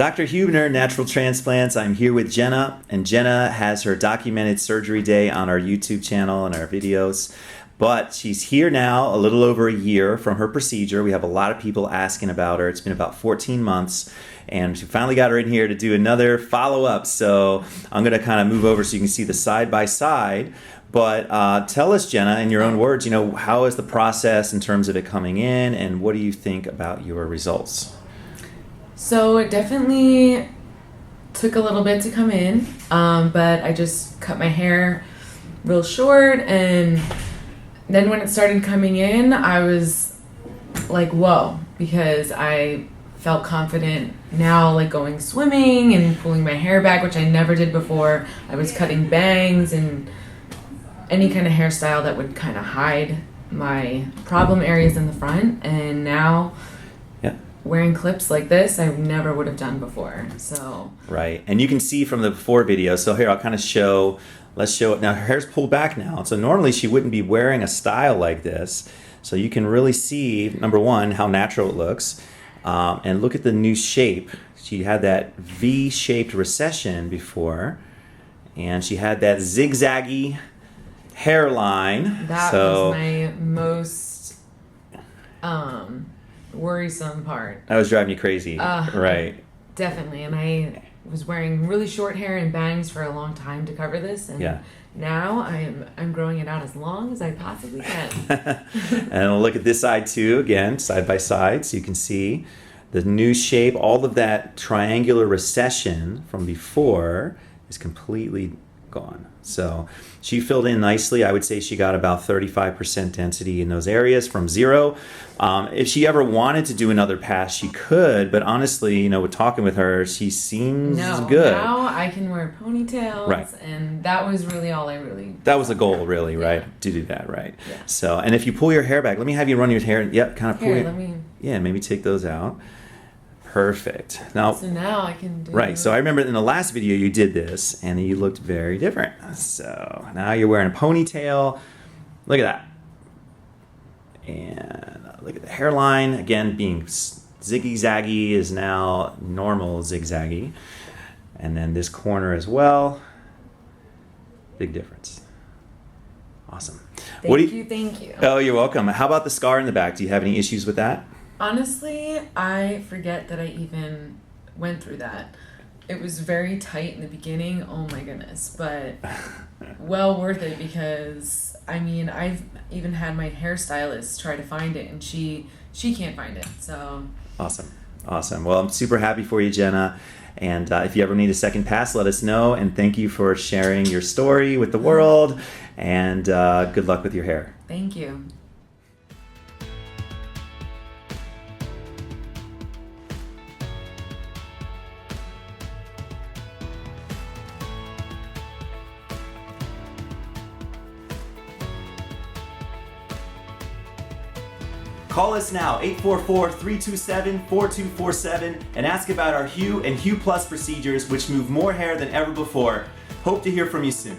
Dr. Huebner, Natural Transplants. I'm here with Jena, and Jena has her documented surgery day on our YouTube channel and our videos. But she's here now a little over a year from her procedure. We have a lot of people asking about her. It's been about 14 months, and we finally got her in here to do another follow-up. So I'm going to kind of move over so you can see the side-by-side. But tell us, Jena, in your own words, how is the process in terms of it coming in, and what do you think about your results? So it definitely took a little bit to come in, but I just cut my hair real short, and then when it started coming in, I was like, whoa, because I felt confident now, like going swimming and pulling my hair back, which I never did before. I was cutting bangs and any kind of hairstyle that would kind of hide my problem areas in the front, and now wearing clips like this, I never would have done before. So right, and you can see from the before video. So here, I'll kind of show. Let's show it now. Her hair's pulled back now, so normally she wouldn't be wearing a style like this. So you can really see, number one, how natural it looks, and look at the new shape. She had that V-shaped recession before, and she had that zigzaggy hairline. That was my most worrisome part. That was driving you crazy, right? Definitely, and I was wearing really short hair and bangs for a long time to cover this, and now I'm growing it out as long as I possibly can. And we'll look at this side too, again, side by side, so you can see the new shape. All of that triangular recession from before is completely gone. So she filled in nicely. I would say she got about 35% density in those areas from zero. If she ever wanted to do another pass, she could, but honestly, with talking with her, she seems good. Now I can wear ponytails, right? And that was really all that was the goal, really, right? To do that, right? Yeah. So, and if you pull your hair back, let me have you run your hair. Yep, kind of pull it. Maybe take those out. Perfect. Now, so now I can do right. So I remember in the last video you did this, and you looked very different. So now you're wearing a ponytail. Look at that. And look at the hairline. Again, being ziggy-zaggy is now normal zigzaggy. And then this corner as well. Big difference. Awesome. Thank you. Oh, you're welcome. How about the scar in the back? Do you have any issues with that? Honestly, I forget that I even went through that. It was very tight in the beginning, oh my goodness, but well worth it, because I've even had my hairstylist try to find it, and she can't find it. So awesome. Well, I'm super happy for you, Jena, and if you ever need a second pass, let us know, and thank you for sharing your story with the world, and good luck with your hair. Thank you. Call us now, 844-327-4247, and ask about our Hue and Hue Plus procedures, which move more hair than ever before. Hope to hear from you soon.